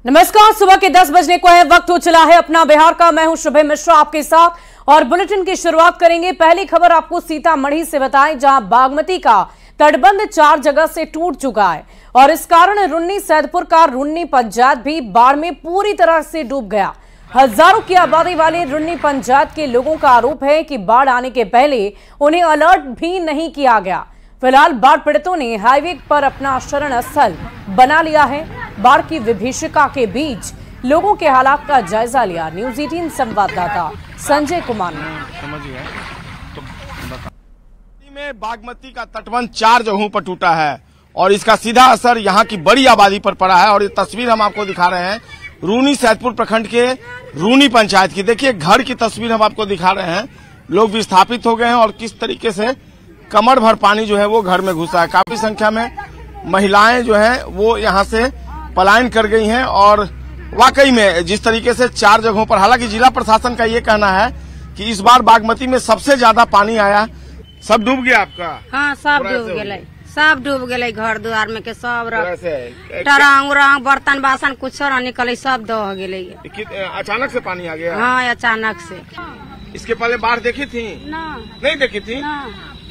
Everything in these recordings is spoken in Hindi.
नमस्कार, सुबह के 10 बजने को है, वक्त हो चला है अपना बिहार का। मैं हूं शुभे मिश्रा आपके साथ और बुलेटिन की शुरुआत करेंगे। पहली खबर आपको सीतामढ़ी से बताएं, जहां बागमती का तटबंध 4 जगह से टूट चुका है और इस कारण रुन्नी सैदपुर का रुन्नी पंचायत भी बाढ़ में पूरी तरह से डूब गया। हजारों की आबादी वाले रुन्नी पंचायत के लोगों का आरोप है कि बाढ़ आने के पहले उन्हें अलर्ट भी नहीं किया गया। फिलहाल बाढ़ पीड़ितों ने हाईवे पर अपना शरण स्थल बना लिया है। बाढ़ की विभीषिका के बीच लोगों के हालात का जायजा लिया न्यूज़ 18 संवाददाता संजय कुमार ने। में बागमती का तटबंध 4 जगहों पर टूटा है और इसका सीधा असर यहाँ की बड़ी आबादी पर पड़ा है। और ये तस्वीर हम आपको दिखा रहे हैं रूनी सैदपुर प्रखंड के रूनी पंचायत की। देखिए, घर की तस्वीर हम आपको दिखा रहे हैं। लोग विस्थापित हो गए हैं और किस तरीके से कमर भर पानी जो है वो घर में घुसा है। काफी संख्या में महिलाएं जो है वो यहाँ से पलायन कर गई हैं और वाकई में जिस तरीके से 4 जगहों पर, हालांकि जिला प्रशासन का ये कहना है कि इस बार बागमती में सबसे ज्यादा पानी आया। सब डूब गया आपका? हाँ, सब डूब गए, सब डूब गए। घर द्वार में के सब टरंग उरंग बर्तन बासन कुछ न निकले, सब दह गए। अचानक से पानी आ गया? हाँ, अचानक से। इसके पहले बाढ़ देखी थी? नहीं देखी थी।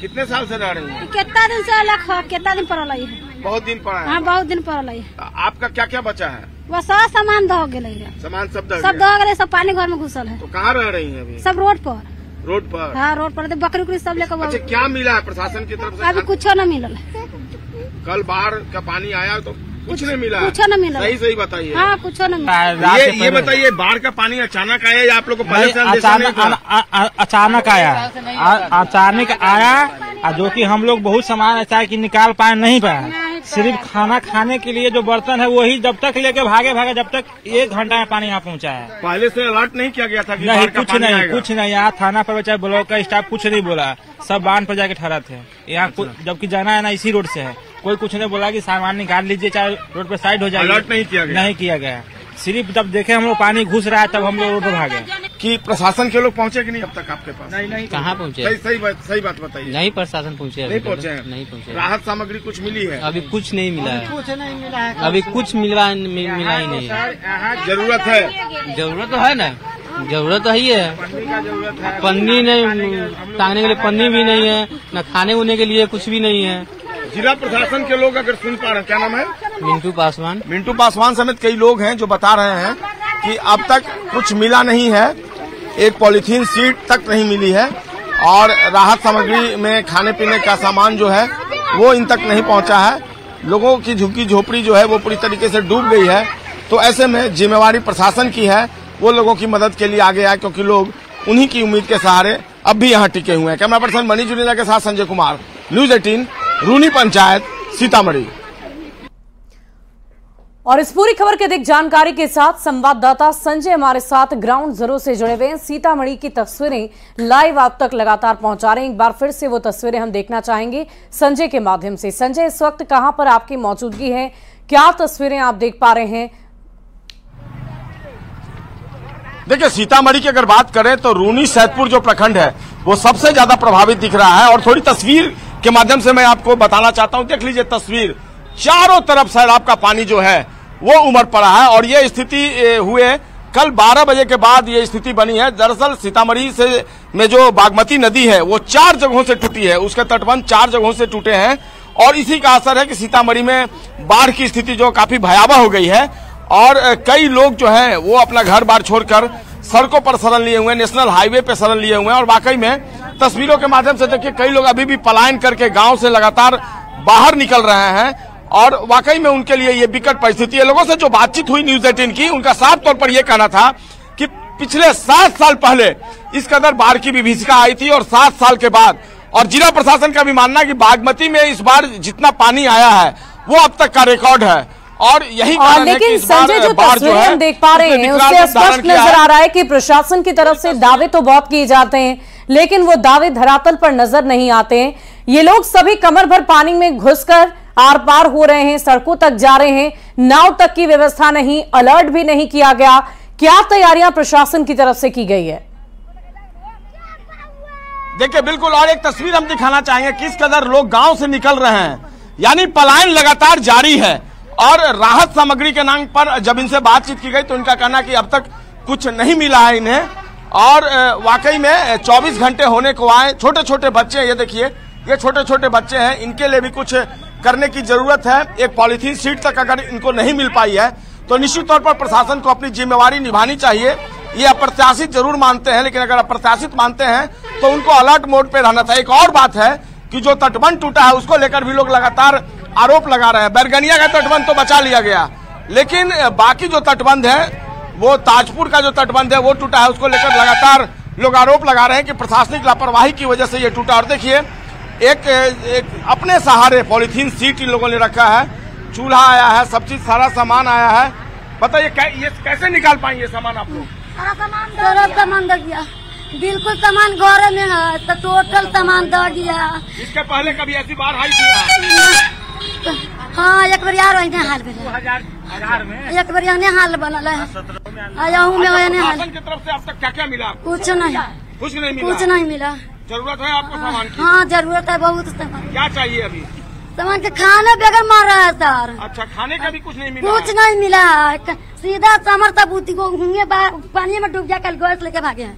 कितने साल से रह रही हैं? कितना दिन से अलग है, कितना दिन पड़ल है? बहुत दिन पड़ा है। हाँ, बहुत दिन पड़ल है। आपका क्या क्या बचा है? वो सब सामान दह गए, सामान सब दह गए, सब पानी घर में घुसल है। तो कहाँ रह रही हैं अभी? सब रोड पर। रोड पर? हाँ, रोड पर। बकरी उकरी सब लेकर। अच्छा, क्या मिला है प्रशासन की तरफ से? अभी कुछ न मिलल। कल बाढ़ का पानी आया तो कुछ नहीं मिला? कुछ न मिला। सही बताइए। हाँ, कुछ न मिला। ये बताइए, बाढ़ का पानी अचानक आया या आप लोग को पहले से अचानक आया? अचानक आया, जो कि हम लोग बहुत सामान ऐसा है कि निकाल पाए नहीं पाए। सिर्फ खाना खाने के लिए जो बर्तन है वही जब तक लेके भागे जब तक 1 घंटा में पानी यहाँ पहुँचा है। पहले से अलर्ट नहीं किया गया था कि नहीं, कुछ नहीं। यहाँ थाना पर चाहे ब्लॉक का स्टाफ कुछ नहीं बोला, सब बांध पर जाके ठहरा थे। यहाँ जबकि जाना है ना इसी रोड से है, कोई कुछ नहीं बोला कि सामान निकाल लीजिए चाहे रोड पर साइड हो जाए। अलर्ट नहीं किया गया। सिर्फ जब देखे हम लोग पानी घुस रहा है तब हम लोग रोड पर भागे। कि प्रशासन के लोग पहुंचे कि नहीं अब तक आपके पास? नहीं, कहाँ पहुंचे? सही बात बताइए। नहीं, प्रशासन पहुंचे? नहीं पहुंचे? नहीं पहुंचे। राहत सामग्री कुछ मिली है? अभी कुछ नहीं मिला है। अभी कुछ मिला ही नहीं है। जरूरत है? जरूरत तो है ना, जरूरत तो ही है। पन्नी नहीं, टांगने के लिए पन्नी भी नहीं है, न खाने उने के लिए कुछ भी नहीं है। जिला प्रशासन के लोग अगर सुन पा रहे हैं, क्या नाम है? मिंटू पासवान समेत कई लोग हैं जो बता रहे हैं कि अब तक कुछ मिला नहीं है। एक पॉलीथीन सीट तक नहीं मिली है और राहत सामग्री में खाने पीने का सामान जो है वो इन तक नहीं पहुंचा है। लोगों की झुग्गी झोपड़ी जो है वो पूरी तरीके से डूब गई है। तो ऐसे में जिम्मेवारी प्रशासन की है, वो लोगों की मदद के लिए आगे आए, क्योंकि लोग उन्हीं की उम्मीद के सहारे अब भी यहाँ टिके हुए हैं। कैमरा पर्सन मनीष जुनेजा के साथ संजय कुमार, न्यूज़ 18 रूनी पंचायत, सीतामढ़ी। और इस पूरी खबर की अधिक जानकारी के साथ संवाददाता संजय हमारे साथ ग्राउंड जीरो से जुड़े हुए हैं। सीतामढ़ी की तस्वीरें लाइव आप तक लगातार पहुंचा रहे हैं। एक बार फिर से वो तस्वीरें हम देखना चाहेंगे संजय के माध्यम से। संजय, इस वक्त कहां पर आपकी मौजूदगी है, क्या तस्वीरें आप देख पा रहे हैं? देखिए, सीतामढ़ी की अगर बात करें तो रूनी सैदपुर जो प्रखंड है वो सबसे ज्यादा प्रभावित दिख रहा है। और थोड़ी तस्वीर के माध्यम से मैं आपको बताना चाहता हूं। देख लीजिए तस्वीर, चारों तरफ सैलाब का पानी जो है वो उमड़ पड़ा है और ये स्थिति हुए कल 12 बजे के बाद ये स्थिति बनी है। दरअसल सीतामढ़ी से में जो बागमती नदी है वो 4 जगहों से टूटी है, उसके तटबंध 4 जगहों से टूटे हैं और इसी का असर है कि सीतामढ़ी में बाढ़ की स्थिति जो काफी भयावह हो गई है और कई लोग जो है वो अपना घर बार छोड़कर सड़कों पर शरण लिए हुए, नेशनल हाईवे पे शरण लिए हुए हैं। और वाकई में तस्वीरों के माध्यम से देखिए, कई लोग अभी भी पलायन करके गांव से लगातार बाहर निकल रहे हैं और वाकई में उनके लिए ये विकट परिस्थिति है। लोगों से जो बातचीत हुई न्यूज़ 18 की, उनका साफ तौर पर यह कहना था कि पिछले 7 साल पहले इस कदर बाढ़ की विभीषिका आई थी और 7 साल के बाद, और जिला प्रशासन का भी मानना है कि बागमती में इस बार जितना पानी आया है वो अब तक का रिकॉर्ड है। और यही कारण है कि इस बार संजय, जो तस्वीरें हम देख पा रहे हैं उससे स्पष्ट नजर आ रहा है कि प्रशासन की तरफ से दावे तो बहुत किए जाते हैं लेकिन वो दावे धरातल पर नजर नहीं आते हैं। ये लोग सभी कमर भर पानी में घुसकर आर पार हो रहे हैं, सड़कों तक जा रहे हैं, नाव तक की व्यवस्था नहीं, अलर्ट भी नहीं किया गया। क्या तैयारियां प्रशासन की तरफ से की गई है? देखिए, बिल्कुल। और एक तस्वीर हम दिखाना चाहेंगे, किस कदर लोग गांव से निकल रहे हैं, यानी पलायन लगातार जारी है और राहत सामग्री के नाम पर जब इनसे बातचीत की गई तो इनका कहना कि अब तक कुछ नहीं मिला है इन्हें। और वाकई में 24 घंटे होने को आए, छोटे छोटे बच्चे, ये देखिए ये छोटे छोटे बच्चे हैं, इनके लिए भी कुछ करने की जरूरत है। एक पॉलीथीन शीट तक अगर इनको नहीं मिल पाई है तो निश्चित तौर पर प्रशासन को अपनी जिम्मेवारी निभानी चाहिए। ये अप्रत्याशित जरूर मानते हैं, लेकिन अगर अप्रत्याशित मानते हैं तो उनको अलर्ट मोड पे रहना चाहिए। एक और बात है कि जो तटबंध टूटा है उसको लेकर भी लोग लगातार आरोप लगा रहे हैं। बैरगनिया का तटबंध तो बचा लिया गया, लेकिन बाकी जो तटबंध है, वो ताजपुर का जो तटबंध है वो टूटा है, उसको लेकर लगातार लोग आरोप लगा रहे हैं कि प्रशासनिक लापरवाही की वजह से ये टूटा। और देखिए एक अपने सहारे पॉलीथीन सीट इन लोगों ने रखा है, चूल्हा आया है, सब चीज सारा सामान आया है। बताइए ये कैसे निकाल पाएंगे सामान आप लोग? सारा सामान दे दिया, बिल्कुल सामान घर में है तो टोटल सामान दे दिया। इसके पहले कभी ऐसी बार आई थी? हाँ, एक बार यार हाल में एक बार यहाँ हाल बनल है। प्रशासन की तरफ से अब तक क्या क्या मिला? कुछ नहीं मिला। जरूरत है आपको सामान की? हाँ, जरूरत है बहुत सामान। क्या चाहिए अभी? सामान के खाने बगैर मार रहा है सर। अच्छा, खाने का भी कुछ नहीं मिला? कुछ नहीं मिला, सीधा समरता बूती को घूमे पानी में डूब गया, कल गैस लेके भागे हैं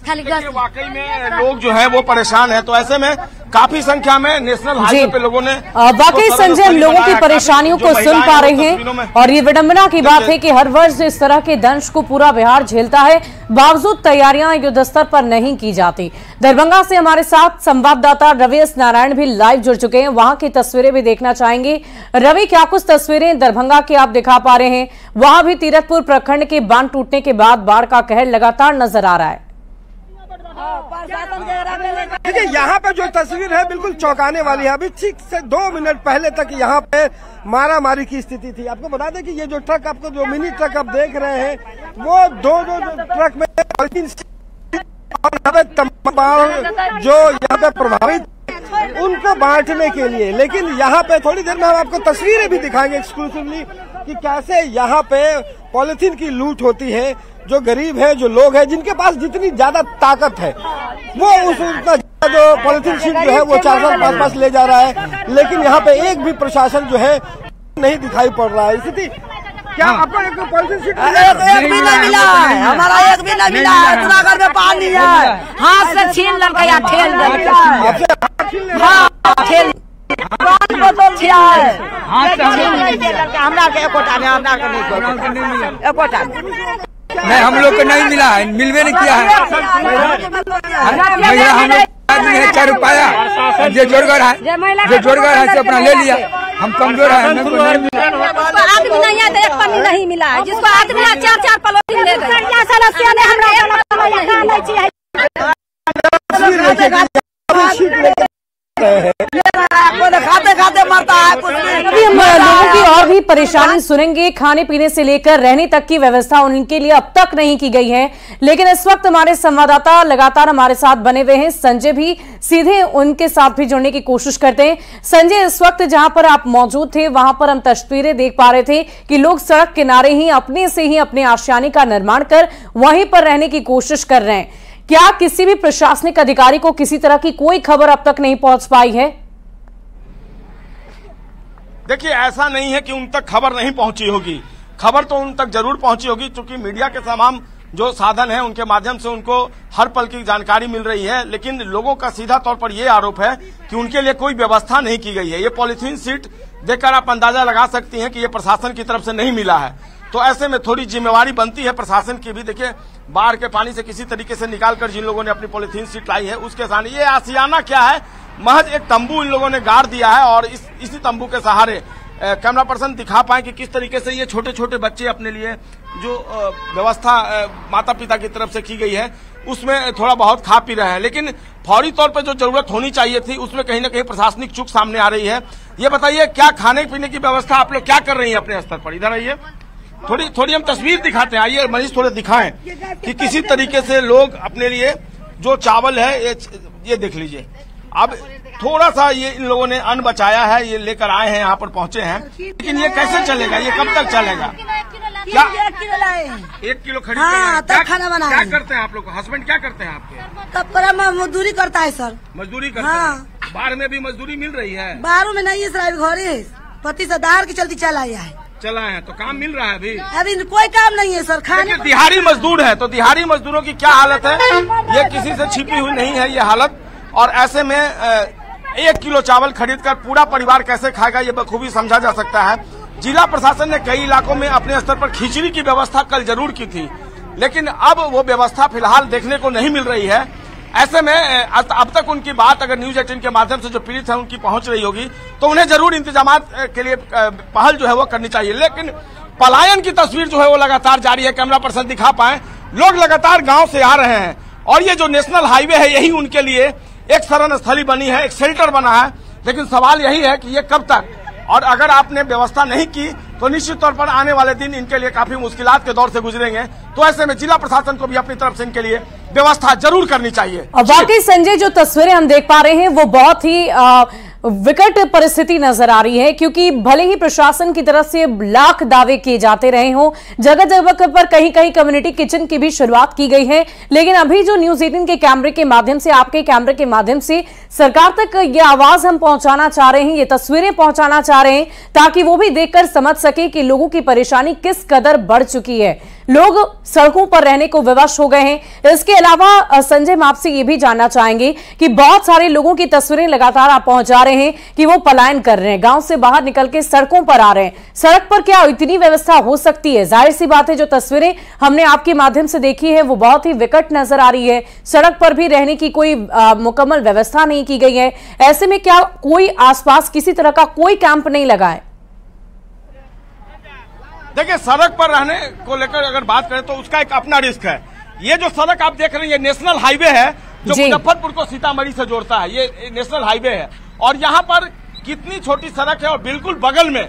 खाली गैस। वाकई में लोग जो है वो परेशान है, तो ऐसे में काफी संख्या में नेशनल हाईवे पे लोगों ने वाकई संजय हम लोगों की परेशानियों को सुन पा रहे हैं। और ये विडंबना की बात है कि हर वर्ष इस तरह के दंश को पूरा बिहार झेलता है, बावजूद तैयारियां युद्ध स्तर पर नहीं की जाती। दरभंगा से हमारे साथ संवाददाता रवि एस नारायण भी लाइव जुड़ चुके हैं, वहां की तस्वीरें भी देखना चाहेंगे। रवि, क्या कुछ तस्वीरें दरभंगा की आप दिखा पा रहे हैं? वहां भी तीरथपुर प्रखंड के बांध टूटने के बाद बाढ़ का कहर लगातार नजर आ रहा है। देखिए, यहाँ पे जो तस्वीर है बिल्कुल चौंकाने वाली है। अभी ठीक से 2 मिनट पहले तक यहाँ पे मारा मारी की स्थिति थी। आपको बता दें कि ये जो ट्रक, आपको जो मिनी ट्रक आप देख रहे हैं, वो दो ट्रक में जो यहाँ पे प्रभावित उनको बांटने के लिए। लेकिन यहाँ पे थोड़ी देर में हम आपको तस्वीरें भी दिखाएंगे एक्सक्लूसिवली कि कैसे यहाँ पे पॉलिथीन की लूट होती है। जो गरीब है, जो लोग हैं, जिनके पास जितनी ज्यादा ताकत है, वो उतना जो पॉलिथीन शीट जो है वो 4-4, 5-5 ले जा रहा है। लेकिन यहाँ पे एक भी प्रशासन जो है नहीं दिखाई पड़ रहा है। स्थिति क्या आपको एक पॉलिथीन शीट एक भी नहीं मिला है? हमारा एक भी नहीं मिला है। इतना घर में पानी है, हाथ से छीन लड़का या ठेल नहीं, हम लोग को नहीं मिला है, मिलवे नहीं किया है। महिला हम लोग आदमी है 4 रुपया, जो जोड़गर है से अपना ले लिया। हम कमजोर है, हमें आदमी नहीं है तो एक पन्नी नहीं मिला है। जिसको आदमी 4-4 पलोथीन ले गए। खाते खाते मरता है। अभी हम लोगों की और भी परेशानी सुनेंगे। खाने पीने से लेकर रहने तक की व्यवस्था उनके लिए अब तक नहीं की गई है। लेकिन इस वक्त हमारे संवाददाता लगातार हमारे साथ बने हुए हैं, संजय भी सीधे उनके साथ भी जुड़ने की कोशिश करते हैं। संजय, इस वक्त जहां पर आप मौजूद थे वहां पर हम तस्वीरें देख पा रहे थे कि लोग सड़क किनारे ही अपने से ही अपने आशियाने का निर्माण कर वहीं पर रहने की कोशिश कर रहे हैं। क्या किसी भी प्रशासनिक अधिकारी को किसी तरह की कोई खबर अब तक नहीं पहुंच पाई है? देखिए, ऐसा नहीं है कि उन तक खबर नहीं पहुंची होगी, खबर तो उन तक जरूर पहुंची होगी, क्योंकि मीडिया के तमाम जो साधन है उनके माध्यम से उनको हर पल की जानकारी मिल रही है। लेकिन लोगों का सीधा तौर पर यह आरोप है कि उनके लिए कोई व्यवस्था नहीं की गई है। ये पॉलीथीन सीट देखकर आप अंदाजा लगा सकती हैं कि ये प्रशासन की तरफ से नहीं मिला है। तो ऐसे में थोड़ी जिम्मेवारी बनती है प्रशासन की भी। देखिए, बाढ़ के पानी से किसी तरीके से निकालकर जिन लोगों ने अपनी पॉलीथीन सीट लाई है उसके सामने ये आशियाना क्या है, महज एक तंबू इन लोगों ने गाड़ दिया है। और इसी तंबू के सहारे कैमरा पर्सन दिखा पाए कि किस तरीके से ये छोटे छोटे बच्चे अपने लिए जो व्यवस्था माता पिता की तरफ से की गई है उसमें थोड़ा बहुत खा पी रहे हैं। लेकिन फौरी तौर पर जो जरूरत होनी चाहिए थी उसमें कहीं ना कहीं प्रशासनिक चूक सामने आ रही है। ये बताइए, क्या खाने पीने की व्यवस्था आप लोग क्या कर रही है अपने स्तर पर? इधर आइए, थोड़ी हम तस्वीर दिखाते हैं। आइए मनीष, थोड़े दिखाएं कि किसी तरीके से लोग अपने लिए जो चावल है ये देख लीजिए। अब थोड़ा सा ये इन लोगों ने अन्न बचाया है, ये लेकर आए हैं, यहाँ पर पहुंचे हैं। लेकिन ये कैसे चलेगा? ये कब तक चलेगा? क्या 1 किलो खरीद? हाँ, तब खाना बनाए। क्या करते हैं आप लोग? हस्बैंड क्या करते हैं आपके? तब पर मजदूरी करता है सर। मजदूरी करते हाँ। हैं? बाहर में भी मजदूरी मिल रही है? बाहरों में नहीं है सर, घर है। पति से दार के चलती चला आया है। चला है तो काम मिल रहा है अभी कोई काम नहीं है सर। खाने दिहाड़ी मजदूर है तो दिहाड़ी मजदूरों की क्या हालत है, ये किसी से छिपी हुई नहीं है ये हालत। और ऐसे में 1 किलो चावल खरीदकर पूरा परिवार कैसे खाएगा ये बखूबी समझा जा सकता है। जिला प्रशासन ने कई इलाकों में अपने स्तर पर खिचड़ी की व्यवस्था कल जरूर की थी, लेकिन अब वो व्यवस्था फिलहाल देखने को नहीं मिल रही है। ऐसे में अब तक उनकी बात अगर न्यूज 18 के माध्यम से जो पीड़ित है उनकी पहुंच रही होगी तो उन्हें जरूर इंतजामात के लिए पहल जो है वो करनी चाहिए। लेकिन पलायन की तस्वीर जो है वो लगातार जारी है। कैमरा पर्सन दिखा पाए, लोग लगातार गांव से आ रहे हैं और ये जो नेशनल हाईवे है यही उनके लिए एक शरण स्थली बनी है, एक शेल्टर बना है। लेकिन सवाल यही है कि ये कब तक, और अगर आपने व्यवस्था नहीं की तो निश्चित तौर पर आने वाले दिन इनके लिए काफी मुश्किलात के दौर से गुजरेंगे। तो ऐसे में जिला प्रशासन को भी अपनी तरफ से इनके लिए व्यवस्था जरूर करनी चाहिए। और वाकई संजय जो तस्वीरें हम देख पा रहे हैं वो बहुत ही विकट परिस्थिति नजर आ रही है, क्योंकि भले ही प्रशासन की तरफ से लाख दावे किए जाते रहे हों, जगह जगह पर कहीं कहीं कम्युनिटी किचन की भी शुरुआत की गई है, लेकिन अभी जो न्यूज 18 के कैमरे के माध्यम से, आपके कैमरे के माध्यम से सरकार तक ये आवाज हम पहुंचाना चाह रहे हैं, ये तस्वीरें पहुंचाना चाह रहे हैं, ताकि वो भी देखकर समझ सके कि लोगों की परेशानी किस कदर बढ़ चुकी है। लोग सड़कों पर रहने को विवश हो गए हैं। इसके अलावा संजय, हम आपसे ये भी जानना चाहेंगे कि बहुत सारे लोगों की तस्वीरें लगातार आप पहुंचा रहे हैं कि वो पलायन कर रहे हैं, गांव से बाहर निकल के सड़कों पर आ रहे हैं। सड़क पर क्या इतनी व्यवस्था हो सकती है? जाहिर सी बात है, जो तस्वीरें हमने आपके माध्यम से देखी है वो बहुत ही विकट नजर आ रही है। सड़क पर भी रहने की कोई मुकम्मल व्यवस्था नहीं की गई है। ऐसे में क्या कोई आसपास किसी तरह का कोई कैंप नहीं लगा है? देखिए, सड़क पर रहने को लेकर अगर बात करें तो उसका एक अपना रिस्क है। ये जो सड़क आप देख रहे हैं ये नेशनल हाईवे है जो मुजफ्फरपुर को सीतामढ़ी से जोड़ता है। ये नेशनल हाईवे है और यहाँ पर कितनी छोटी सड़क है और बिल्कुल बगल में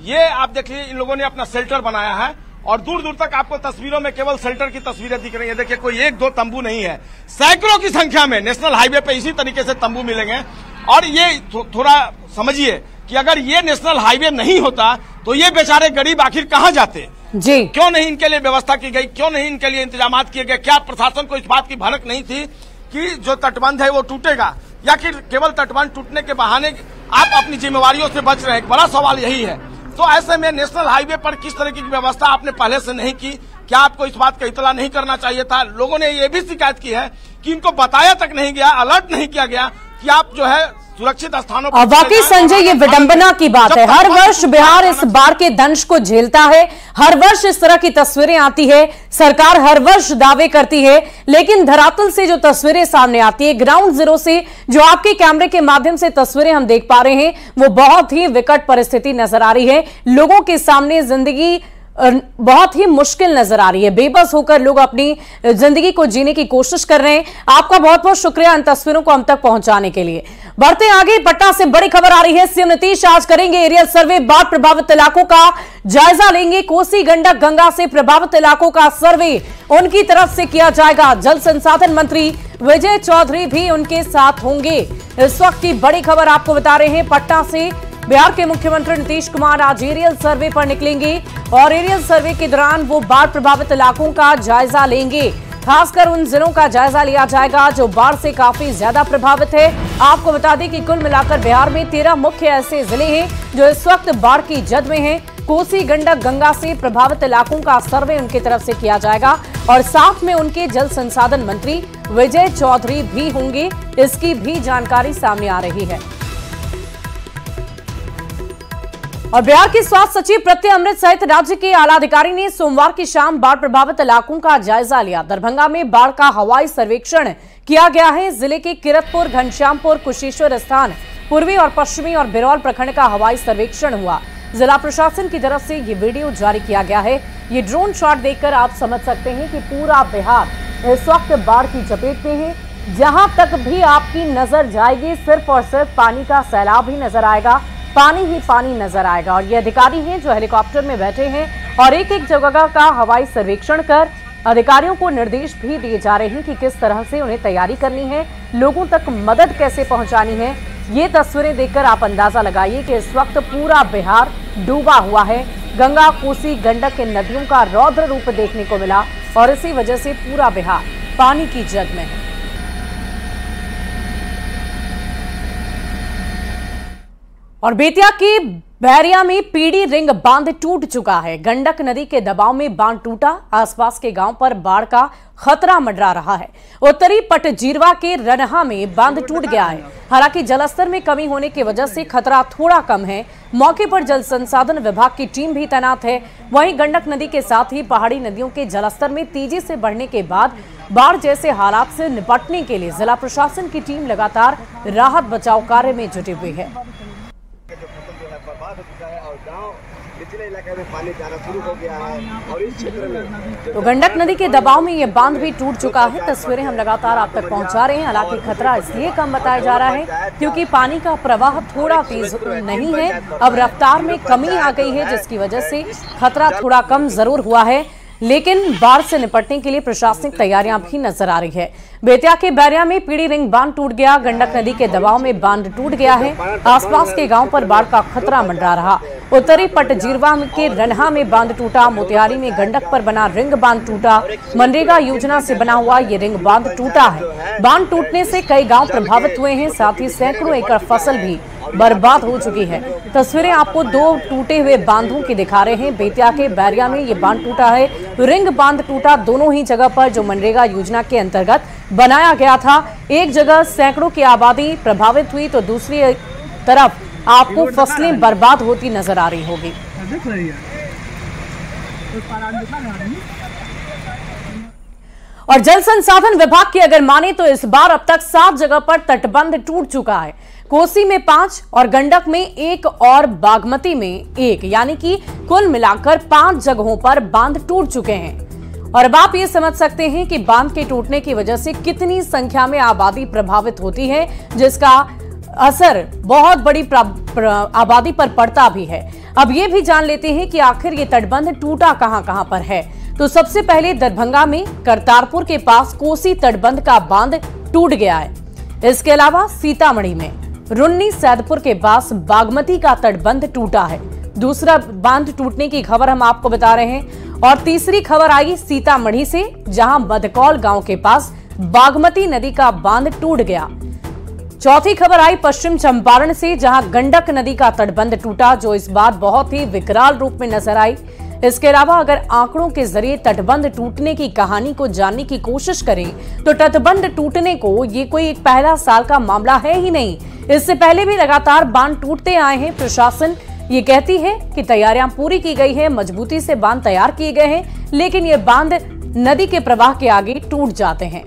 ये आप देखिए इन लोगों ने अपना शेल्टर बनाया है और दूर दूर तक आपको तस्वीरों में केवल शेल्टर की तस्वीरें दिख रही है। देखिए, कोई 1-2 तंबू नहीं है, सैकड़ों की संख्या में नेशनल हाईवे पे इसी तरीके से तंबू मिलेंगे। और ये थोड़ा समझिए कि अगर ये नेशनल हाईवे नहीं होता तो ये बेचारे गरीब आखिर कहाँ जाते जी? क्यों नहीं इनके लिए व्यवस्था की गई, क्यों नहीं इनके लिए इंतजाम किए गए? क्या प्रशासन को इस बात की भनक नहीं थी कि जो तटबंध है वो टूटेगा, या कि केवल तटबंध टूटने के बहाने आप अपनी जिम्मेवारियों से बच रहे हैं? एक बड़ा सवाल यही है। तो ऐसे में नेशनल हाईवे पर किस तरह की व्यवस्था आपने पहले से नहीं की? क्या आपको इस बात का इतला नहीं करना चाहिए था? लोगों ने ये भी शिकायत की है कि इनको बताया तक नहीं गया, अलर्ट नहीं किया गया कि आप जो है सुरक्षित स्थानों पर। वाकई संजय, ये विडंबना की बात है। हर वर्ष बिहार इस बाढ़ के दंश को झेलता है, हर वर्ष इस तरह की तस्वीरें आती है, सरकार हर वर्ष दावे करती है, लेकिन धरातल से जो तस्वीरें सामने आती है, ग्राउंड जीरो से जो आपके कैमरे के माध्यम से तस्वीरें हम देख पा रहे हैं, वो बहुत ही विकट परिस्थिति नजर आ रही है। लोगों के सामने जिंदगी बहुत ही मुश्किल नजर आ रही है। बेबस होकर लोग अपनी जिंदगी को जीने की कोशिश कर रहे हैं। आपका बहुत बहुत शुक्रिया इन तस्वीरों को हम तक पहुंचाने के लिए। बढ़ते आगे, पटना से बड़ी खबर आ रही है। सीएम नीतीश आज करेंगे एरियल सर्वे, बाढ़ प्रभावित इलाकों का जायजा लेंगे। कोसी गंडक गंगा से प्रभावित इलाकों का सर्वे उनकी तरफ से किया जाएगा। जल संसाधन मंत्री विजय चौधरी भी उनके साथ होंगे। इस वक्त की बड़ी खबर आपको बता रहे हैं पटना से। बिहार के मुख्यमंत्री नीतीश कुमार आज एरियल सर्वे पर निकलेंगे और एरियल सर्वे के दौरान वो बाढ़ प्रभावित इलाकों का जायजा लेंगे। खासकर उन जिलों का जायजा लिया जाएगा जो बाढ़ से काफी ज्यादा प्रभावित है। आपको बता दें कि कुल मिलाकर बिहार में 13 मुख्य ऐसे जिले हैं जो इस वक्त बाढ़ की जद में हैं। कोसी गंडक गंगा से प्रभावित इलाकों का सर्वे उनकी तरफ से किया जाएगा और साथ में उनके जल संसाधन मंत्री विजय चौधरी भी होंगे। इसकी भी जानकारी सामने आ रही है। और बिहार के स्वास्थ्य सचिव प्रत्यय अमृत सहित राज्य के आला अधिकारी ने सोमवार की शाम बाढ़ प्रभावित इलाकों का जायजा लिया। दरभंगा में बाढ़ का हवाई सर्वेक्षण किया गया है। जिले के किरतपुर, घनश्यामपुर, कुशेश्वर स्थान, पूर्वी और पश्चिमी और बिरौल प्रखंड का हवाई सर्वेक्षण हुआ। जिला प्रशासन की तरफ से ये वीडियो जारी किया गया है। ये ड्रोन शॉट देखकर आप समझ सकते हैं कि पूरा बिहार इस वक्त बाढ़ की चपेट में है। जहां तक भी आपकी नजर जाएगी सिर्फ और सिर्फ पानी का सैलाब ही नजर आएगा, पानी ही पानी नजर आएगा। और ये अधिकारी हैं जो हेलीकॉप्टर में बैठे हैं और एक एक जगह का हवाई सर्वेक्षण कर अधिकारियों को निर्देश भी दिए जा रहे हैं कि किस तरह से उन्हें तैयारी करनी है, लोगों तक मदद कैसे पहुंचानी है। ये तस्वीरें देखकर आप अंदाजा लगाइए कि इस वक्त पूरा बिहार डूबा हुआ है। गंगा, कोसी, गंडक के नदियों का रौद्र रूप देखने को मिला और इसी वजह से पूरा बिहार पानी की जद में है। और बेतिया के बहरिया में पीड़ी रिंग बांध टूट चुका है। गंडक नदी के दबाव में बांध टूटा। आसपास के गांव पर बाढ़ का खतरा मंडरा रहा है। उत्तरी पटजीरवा के रनहा में बांध टूट गया है। हालांकि जलस्तर में कमी होने की वजह से खतरा थोड़ा कम है। मौके पर जल संसाधन विभाग की टीम भी तैनात है। वहीं गंडक नदी के साथ ही पहाड़ी नदियों के जलस्तर में तेजी से बढ़ने के बाद बाढ़ जैसे हालात से निपटने के लिए जिला प्रशासन की टीम लगातार राहत बचाव कार्य में जुटी हुई है। पानी जाना शुरू हो गया है और इस क्षेत्र में तो गंडक नदी के दबाव में ये बांध भी टूट चुका है। तस्वीरें हम लगातार आप तक पहुंचा रहे हैं। हालांकि खतरा इसलिए कम बताया जा रहा है क्योंकि पानी का प्रवाह थोड़ा तेज नहीं है। अब रफ्तार में कमी आ गई है, जिसकी वजह से खतरा थोड़ा कम जरूर हुआ है, लेकिन बाढ़ से निपटने के लिए प्रशासनिक तैयारियां भी नजर आ रही है। बेतिया के बैरिया में पीड़ी रिंग बांध टूट गया। गंडक नदी के दबाव में बांध टूट गया है। आसपास के गांव पर बाढ़ का खतरा मंडरा रहा। उत्तरी पटजीरवा के रनहा में बांध टूटा। मोतिहारी में गंडक पर बना रिंग बांध टूटा। मनरेगा योजना से बना हुआ ये रिंग बांध टूटा है। बांध टूटने से कई गांव प्रभावित हुए हैं, साथ ही सैकड़ों एकड़ फसल भी बर्बाद हो चुकी है। तस्वीरें आपको दो टूटे हुए बांधों की दिखा रहे हैं। बेतिया के बैरिया में ये बांध टूटा है। रिंग बांध टूटा दोनों ही जगह पर, जो मनरेगा योजना के अंतर्गत बनाया गया था। एक जगह सैकड़ों की आबादी प्रभावित हुई तो दूसरी तरफ आपको फसलें बर्बाद होती नजर आ रही होगी। और जल संसाधन विभाग की अगर माने तो इस बार अब तक 7 जगह पर तटबंध टूट चुका है। कोसी में 5 और गंडक में 1 और बागमती में 1, यानी कि कुल मिलाकर 5 जगहों पर बांध टूट चुके हैं। और अब आप ये समझ सकते हैं कि बांध के टूटने की वजह से कितनी संख्या में आबादी प्रभावित होती है, जिसका असर बहुत बड़ी आबादी पर पड़ता भी है। अब ये भी जान लेते हैं कि आखिर ये तटबंध टूटा कहां पर है। तो सबसे पहले दरभंगा में करतारपुर के पास कोसी तटबंध का बांध टूट गया है। इसके अलावा सीतामढ़ी में रुन्नी सैदपुर के पास बागमती का तटबंध टूटा है। दूसरा बांध टूटने की खबर हम आपको बता रहे हैं। और तीसरी खबर आई सीतामढ़ी से, जहां बदकौल गांव के पास बागमती नदी का बांध टूट गया। चौथी खबर आई पश्चिम चंपारण से, जहां गंडक नदी का तटबंध टूटा, जो इस बार बहुत ही विकराल रूप में नजर आई। इसके अलावा अगर आंकड़ों के जरिए तटबंध टूटने की कहानी को जानने की कोशिश करें तो तटबंध टूटने को ये कोई एक पहला साल का मामला है ही नहीं। इससे पहले भी लगातार बांध टूटते आए हैं। प्रशासन ये कहती है कि तैयारियां पूरी की गई है, मजबूती से बांध तैयार किए गए हैं, लेकिन ये बांध नदी के प्रवाह के आगे टूट जाते हैं।